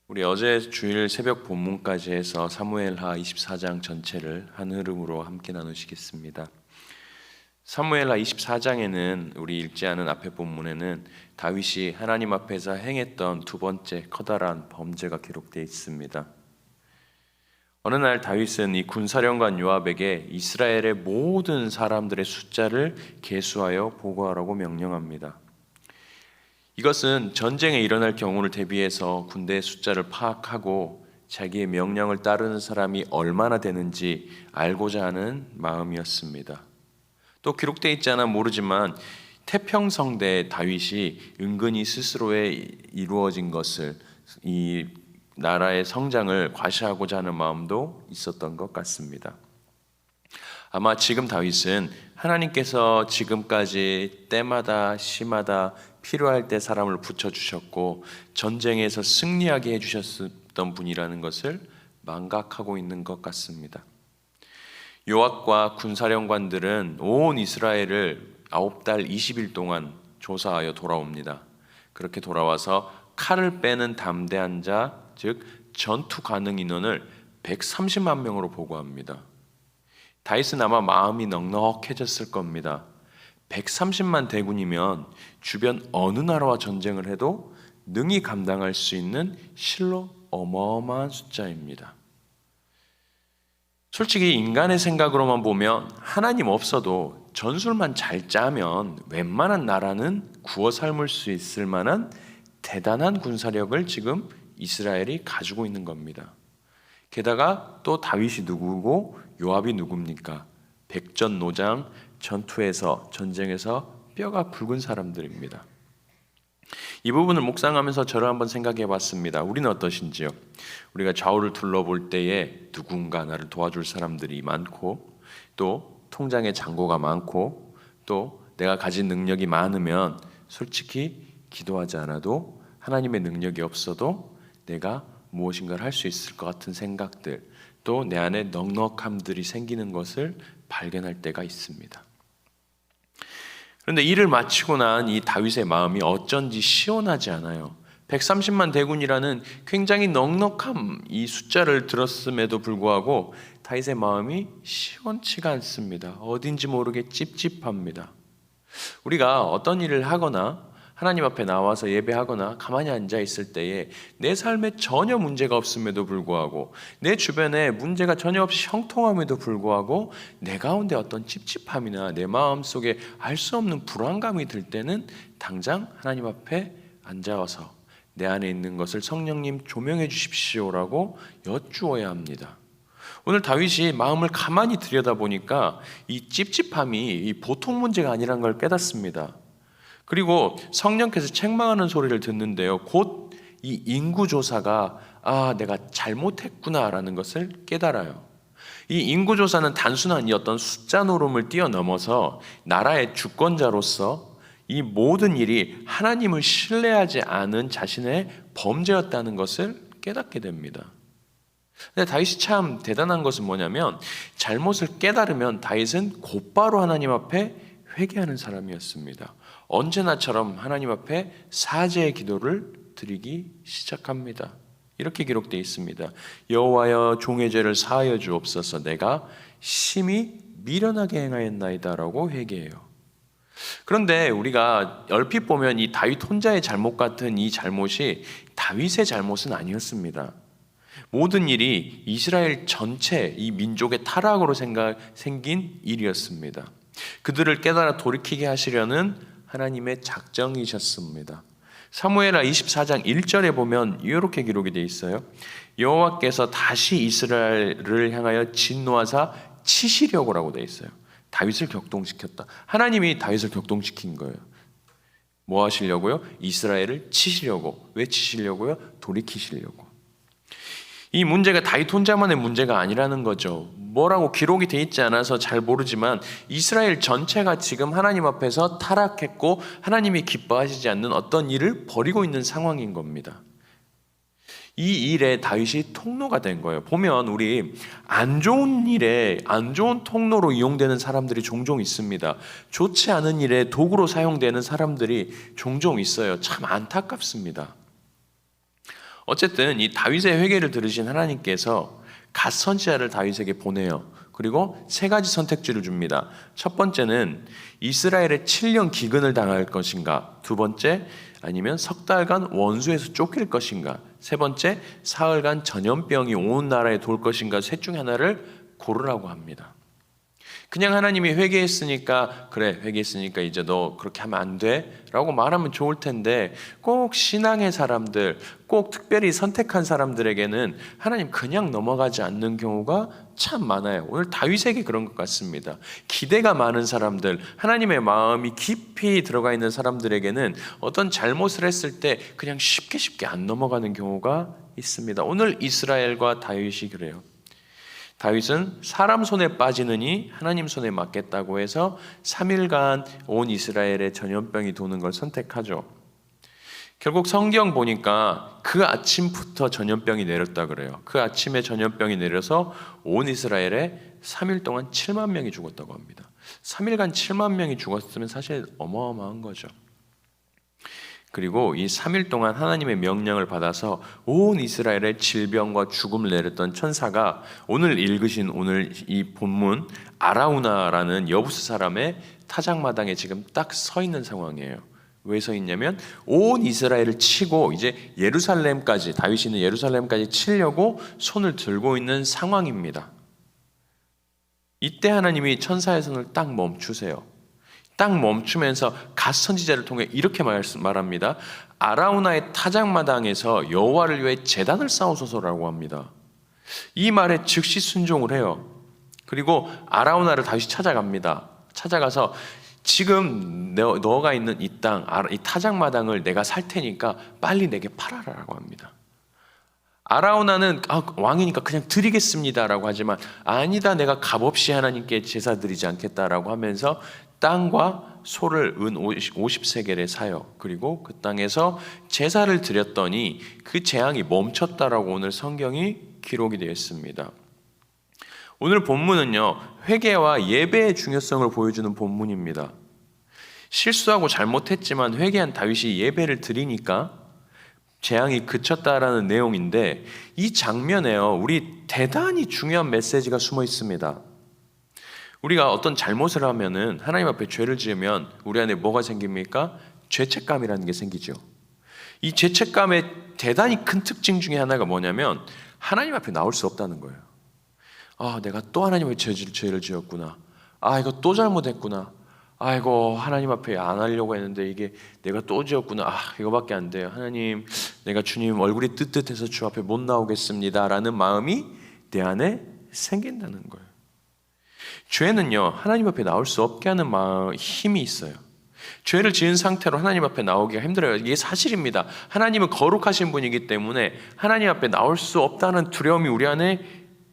우리 어제 주일 새벽 본문까지 해서 사무엘하 24장 전체를 한 흐름으로 함께 나누시겠습니다. 사무엘하 24장에는 우리 읽지 않은 앞에 본문에는 다윗이 하나님 앞에서 행했던 두 번째 커다란 범죄가 기록되어 있습니다. 어느 날 다윗은 이 군사령관 요압에게 이스라엘의 모든 사람들의 숫자를 계수하여 보고하라고 명령합니다. 이것은 전쟁에 일어날 경우를 대비해서 군대의 숫자를 파악하고 자기의 명령을 따르는 사람이 얼마나 되는지 알고자 하는 마음이었습니다. 또 기록되어 있지 않아 모르지만 태평성대 다윗이 은근히 스스로의 이루어진 것을, 이 나라의 성장을 과시하고자 하는 마음도 있었던 것 같습니다. 아마 지금 다윗은 하나님께서 지금까지 때마다 시마다 필요할 때 사람을 붙여주셨고 전쟁에서 승리하게 해주셨던 분이라는 것을 망각하고 있는 것 같습니다. 요압과 군사령관들은 온 이스라엘을 9달 20일 동안 조사하여 돌아옵니다. 그렇게 돌아와서 칼을 빼는 담대한 자, 즉 전투 가능 인원을 130만 명으로 보고합니다. 다윗은 아마 마음이 넉넉해졌을 겁니다. 130만 대군이면 주변 어느 나라와 전쟁을 해도 능히 감당할 수 있는 실로 어마어마한 숫자입니다. 솔직히 인간의 생각으로만 보면 하나님 없어도 전술만 잘 짜면 웬만한 나라는 구워 삶을 수 있을 만한 대단한 군사력을 지금 이스라엘이 가지고 있는 겁니다. 게다가 또 다윗이 누구고 요압이 누굽니까? 백전노장, 전쟁에서 뼈가 굵은 사람들입니다. 이 부분을 묵상하면서 저를 한번 생각해 봤습니다. 우리는 어떠신지요? 우리가 좌우를 둘러볼 때에 누군가 나를 도와줄 사람들이 많고, 또 통장에 잔고가 많고, 또 내가 가진 능력이 많으면 솔직히 기도하지 않아도, 하나님의 능력이 없어도 내가 무엇인가를 할 수 있을 것 같은 생각들, 또 내 안에 넉넉함들이 생기는 것을 발견할 때가 있습니다. 그런데 일을 마치고 난 이 다윗의 마음이 어쩐지 시원하지 않아요. 130만 대군이라는 굉장히 넉넉한 이 숫자를 들었음에도 불구하고 다윗의 마음이 시원치가 않습니다. 어딘지 모르게 찝찝합니다. 우리가 어떤 일을 하거나 하나님 앞에 나와서 예배하거나 가만히 앉아 있을 때에 내 삶에 전혀 문제가 없음에도 불구하고, 내 주변에 문제가 전혀 없이 형통함에도 불구하고 내 가운데 어떤 찝찝함이나 내 마음속에 알 수 없는 불안감이 들 때는 당장 하나님 앞에 앉아서 내 안에 있는 것을 성령님 조명해 주십시오라고 여쭈어야 합니다. 오늘 다윗이 마음을 가만히 들여다보니까 이 찝찝함이 보통 문제가 아니라는 걸 깨닫습니다. 그리고 성령께서 책망하는 소리를 듣는데요, 곧 이 인구조사가 내가 잘못했구나라는 것을 깨달아요. 이 인구조사는 단순한 이 어떤 숫자 노름을 뛰어넘어서 나라의 주권자로서 이 모든 일이 하나님을 신뢰하지 않은 자신의 범죄였다는 것을 깨닫게 됩니다. 근데 다윗이 참 대단한 것은 뭐냐면, 잘못을 깨달으면 다윗은 곧바로 하나님 앞에 회개하는 사람이었습니다. 언제나처럼 하나님 앞에 사죄의 기도를 드리기 시작합니다. 이렇게 기록되어 있습니다. 여호와여, 종의 죄를 사하여 주옵소서. 내가 심히 미련하게 행하였나이다라고 회개해요. 그런데 우리가 얼핏 보면 이 다윗 혼자의 잘못 같은 이 잘못이 다윗의 잘못은 아니었습니다. 모든 일이 이스라엘 전체 이 민족의 타락으로 생긴 일이었습니다. 그들을 깨달아 돌이키게 하시려는 하나님의 작정이셨습니다. 사무엘하 24장 1절에 보면 이렇게 기록이 되어 있어요. 여호와께서 다시 이스라엘을 향하여 진노하사 치시려고라고 되어 있어요. 다윗을 격동시켰다. 하나님이 다윗을 격동시킨 거예요. 뭐 하시려고요? 이스라엘을 치시려고. 왜 치시려고요? 돌이키시려고. 이 문제가 다윗 혼자만의 문제가 아니라는 거죠. 뭐라고 기록이 돼 있지 않아서 잘 모르지만 이스라엘 전체가 지금 하나님 앞에서 타락했고 하나님이 기뻐하시지 않는 어떤 일을 벌이고 있는 상황인 겁니다. 이 일에 다윗이 통로가 된 거예요. 보면 우리 안 좋은 일에 안 좋은 통로로 이용되는 사람들이 종종 있습니다. 좋지 않은 일에 도구로 사용되는 사람들이 종종 있어요. 참 안타깝습니다. 어쨌든 이 다윗의 회개를 들으신 하나님께서 갓 선지자를 다윗에게 보내요. 그리고 세 가지 선택지를 줍니다. 첫 번째는 이스라엘의 7년 기근을 당할 것인가, 두 번째 아니면 석 달간 원수에서 쫓길 것인가, 세 번째 사흘간 전염병이 온 나라에 돌 것인가, 셋 중에 하나를 고르라고 합니다. 그냥 하나님이 회개했으니까 그래, 회개했으니까 이제 너 그렇게 하면 안 돼 라고 말하면 좋을 텐데, 꼭 신앙의 사람들, 꼭 특별히 선택한 사람들에게는 하나님 그냥 넘어가지 않는 경우가 참 많아요. 오늘 다윗에게 그런 것 같습니다. 기대가 많은 사람들, 하나님의 마음이 깊이 들어가 있는 사람들에게는 어떤 잘못을 했을 때 그냥 쉽게 안 넘어가는 경우가 있습니다. 오늘 이스라엘과 다윗이 그래요. 다윗은 사람 손에 빠지느니 하나님 손에 맡겠다고 해서 3일간 온 이스라엘에 전염병이 도는 걸 선택하죠. 결국 성경 보니까 그 아침부터 전염병이 내렸다 그래요. 그 아침에 전염병이 내려서 온 이스라엘에 3일 동안 7만 명이 죽었다고 합니다. 3일간 7만 명이 죽었으면 사실 어마어마한 거죠. 그리고 이 3일 동안 하나님의 명령을 받아서 온 이스라엘에 질병과 죽음을 내렸던 천사가 오늘 읽으신 오늘 이 본문 아라우나라는 여부스 사람의 타작마당에 지금 딱 서 있는 상황이에요. 왜 서 있냐면 온 이스라엘을 치고 이제 예루살렘까지, 다윗이 있는 예루살렘까지 치려고 손을 들고 있는 상황입니다. 이때 하나님이 천사의 손을 딱 멈추세요. 딱 멈추면서 갓 선지자를 통해 이렇게 말합니다. 아라우나의 타작마당에서 여호와를 위해 제단을 쌓으소서라고 합니다. 이 말에 즉시 순종을 해요. 그리고 아라우나를 다시 찾아갑니다. 찾아가서 지금 너가 있는 이 땅, 이 타작마당을 내가 살 테니까 빨리 내게 팔아라라고 합니다. 아라우나는 왕이니까 그냥 드리겠습니다라고 하지만 아니다, 내가 값없이 하나님께 제사 드리지 않겠다라고 하면서 땅과 소를 은 50세겔에 사요. 그리고 그 땅에서 제사를 드렸더니 그 재앙이 멈췄다라고 오늘 성경이 기록이 되어 있습니다. 오늘 본문은요, 회개와 예배의 중요성을 보여주는 본문입니다. 실수하고 잘못했지만 회개한 다윗이 예배를 드리니까 재앙이 그쳤다라는 내용인데, 이 장면에요, 우리 대단히 중요한 메시지가 숨어 있습니다. 우리가 어떤 잘못을 하면은, 하나님 앞에 죄를 지으면 우리 안에 뭐가 생깁니까? 죄책감이라는 게 생기죠. 이 죄책감의 대단히 큰 특징 중에 하나가 뭐냐면 하나님 앞에 나올 수 없다는 거예요. 내가 또 하나님의 죄를 지었구나. 이거 또 잘못했구나. 이거 하나님 앞에 안 하려고 했는데 이게 내가 또 지었구나. 이거밖에 안 돼요. 하나님, 내가 주님 얼굴이 뜨뜻해서 주 앞에 못 나오겠습니다 라는 마음이 내 안에 생긴다는 거예요. 죄는요, 하나님 앞에 나올 수 없게 하는 힘이 있어요. 죄를 지은 상태로 하나님 앞에 나오기가 힘들어요. 이게 사실입니다. 하나님은 거룩하신 분이기 때문에 하나님 앞에 나올 수 없다는 두려움이 우리 안에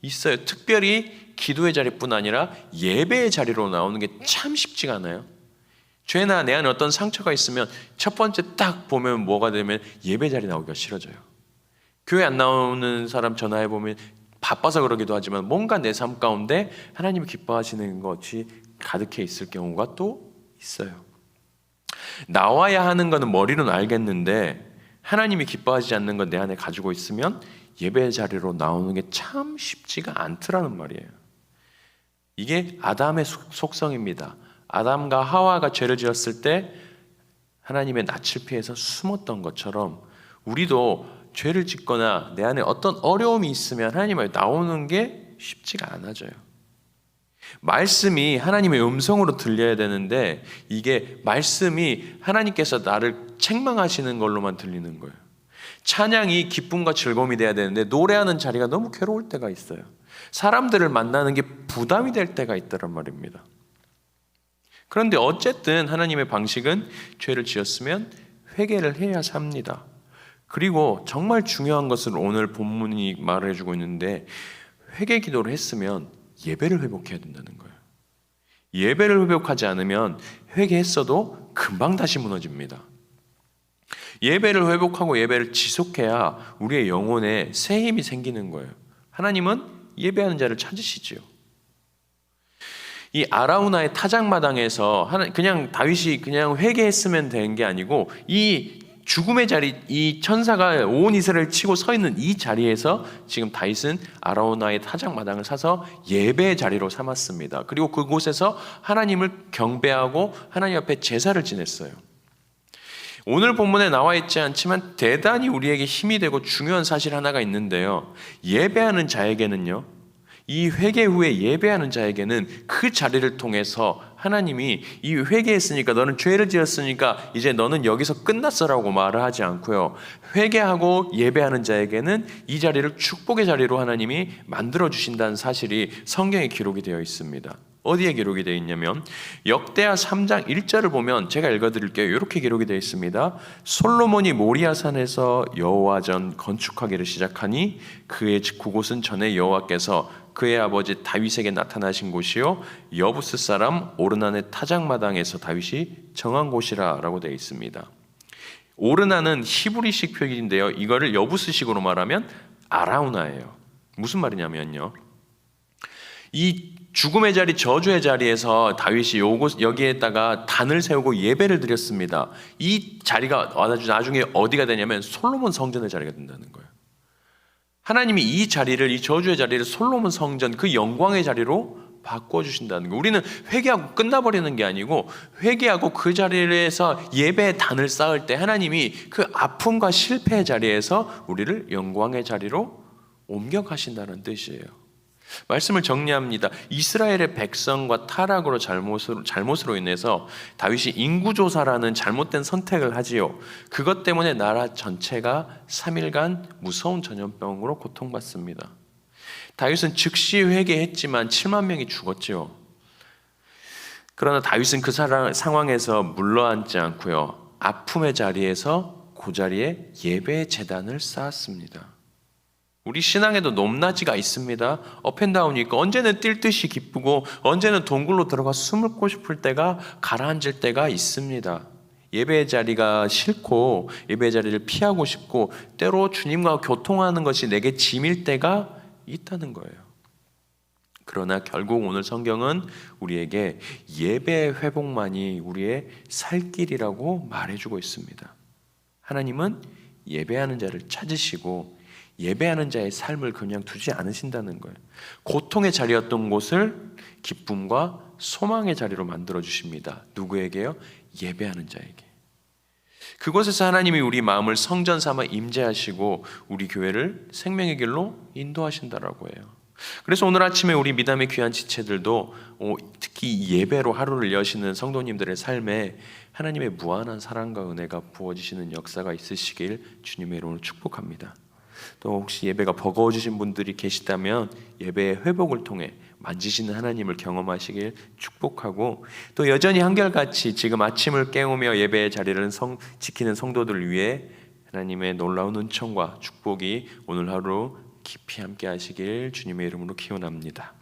있어요. 특별히 기도의 자리뿐 아니라 예배의 자리로 나오는 게 참 쉽지가 않아요. 죄나 내 안에 어떤 상처가 있으면 첫 번째 딱 보면 뭐가 되면 예배 자리 나오기가 싫어져요. 교회 안 나오는 사람 전화해보면 바빠서 그러기도 하지만 뭔가 내 삶 가운데 하나님이 기뻐하시는 것이 가득해 있을 경우가 또 있어요. 나와야 하는 것은 머리로는 알겠는데 하나님이 기뻐하지 않는 건 내 안에 가지고 있으면 예배 자리로 나오는 게 참 쉽지가 않더라는 말이에요. 이게 아담의 속성입니다. 아담과 하와가 죄를 지었을 때 하나님의 낯을 피해서 숨었던 것처럼 우리도 죄를 짓거나 내 안에 어떤 어려움이 있으면 하나님 앞에 나오는 게 쉽지가 않아져요. 말씀이 하나님의 음성으로 들려야 되는데 이게 말씀이 하나님께서 나를 책망하시는 걸로만 들리는 거예요. 찬양이 기쁨과 즐거움이 돼야 되는데 노래하는 자리가 너무 괴로울 때가 있어요. 사람들을 만나는 게 부담이 될 때가 있다란 말입니다. 그런데 어쨌든 하나님의 방식은 죄를 지었으면 회개를 해야 삽니다. 그리고 정말 중요한 것을 오늘 본문이 말해주고 있는데, 회개 기도를 했으면 예배를 회복해야 된다는 거예요. 예배를 회복하지 않으면 회개했어도 금방 다시 무너집니다. 예배를 회복하고 예배를 지속해야 우리의 영혼에 새 힘이 생기는 거예요. 하나님은 예배하는 자를 찾으시지요. 이 아라우나의 타작마당에서 그냥 다윗이 그냥 회개했으면 된 게 아니고 이 죽음의 자리, 이 천사가 온 이스라엘을 치고 서 있는 이 자리에서 지금 다윗은 아라우나의 타작마당을 사서 예배의 자리로 삼았습니다. 그리고 그곳에서 하나님을 경배하고 하나님 앞에 제사를 지냈어요. 오늘 본문에 나와 있지 않지만 대단히 우리에게 힘이 되고 중요한 사실 하나가 있는데요. 예배하는 자에게는요, 이 회개 후에 예배하는 자에게는 그 자리를 통해서 하나님이 이 회개했으니까, 너는 죄를 지었으니까 이제 너는 여기서 끝났어라고 말을 하지 않고요, 회개하고 예배하는 자에게는 이 자리를 축복의 자리로 하나님이 만들어 주신다는 사실이 성경에 기록이 되어 있습니다. 어디에 기록이 되어 있냐면 역대하 3장 1절을 보면, 제가 읽어드릴게요. 이렇게 기록이 되어 있습니다. 솔로몬이 모리아산에서 여호와전 건축하기를 시작하니 그곳은 전에 여호와께서 그의 아버지 다윗에게 나타나신 곳이요 여부스 사람 오르난의 타작마당에서 다윗이 정한 곳이라 라고 되어 있습니다. 오르난은 히브리식 표기인데요, 이거를 여부스식으로 말하면 아라우나예요. 무슨 말이냐면요, 이 죽음의 자리, 저주의 자리에서 다윗이 여기에다가 단을 세우고 예배를 드렸습니다. 이 자리가 나중에 어디가 되냐면 솔로몬 성전의 자리가 된다는 거예요. 하나님이 이 자리를, 이 저주의 자리를 솔로몬 성전, 그 영광의 자리로 바꿔주신다는 거예요. 우리는 회개하고 끝나버리는 게 아니고, 회개하고 그 자리에서 예배의 단을 쌓을 때 하나님이 그 아픔과 실패의 자리에서 우리를 영광의 자리로 옮겨가신다는 뜻이에요. 말씀을 정리합니다. 이스라엘의 백성과 타락으로 잘못으로 인해서 다윗이 인구조사라는 잘못된 선택을 하지요. 그것 때문에 나라 전체가 3일간 무서운 전염병으로 고통받습니다. 다윗은 즉시 회개했지만 7만 명이 죽었지요. 그러나 다윗은 그 상황에서 물러앉지 않고요, 아픔의 자리에서 그 자리에 예배의 제단을 쌓았습니다. 우리 신앙에도 높낮이가 있습니다. 업앤다운이 있고, 언제는 뛸 듯이 기쁘고 언제는 동굴로 들어가 숨고 싶을 때가, 가라앉을 때가 있습니다. 예배의 자리가 싫고 예배의 자리를 피하고 싶고, 때로 주님과 교통하는 것이 내게 짐일 때가 있다는 거예요. 그러나 결국 오늘 성경은 우리에게 예배의 회복만이 우리의 살 길이라고 말해주고 있습니다. 하나님은 예배하는 자를 찾으시고 예배하는 자의 삶을 그냥 두지 않으신다는 거예요. 고통의 자리였던 곳을 기쁨과 소망의 자리로 만들어 주십니다. 누구에게요? 예배하는 자에게. 그곳에서 하나님이 우리 마음을 성전 삼아 임재하시고 우리 교회를 생명의 길로 인도하신다라고 해요. 그래서 오늘 아침에 우리 미담의 귀한 지체들도 특히 예배로 하루를 여시는 성도님들의 삶에 하나님의 무한한 사랑과 은혜가 부어지시는 역사가 있으시길 주님의 이름으로 축복합니다. 또 혹시 예배가 버거워지신 분들이 계시다면 예배의 회복을 통해 만지시는 하나님을 경험하시길 축복하고, 또 여전히 한결같이 지금 아침을 깨우며 예배의 자리를 지키는 성도들을 위해 하나님의 놀라운 은총과 축복이 오늘 하루 깊이 함께 하시길 주님의 이름으로 기원합니다.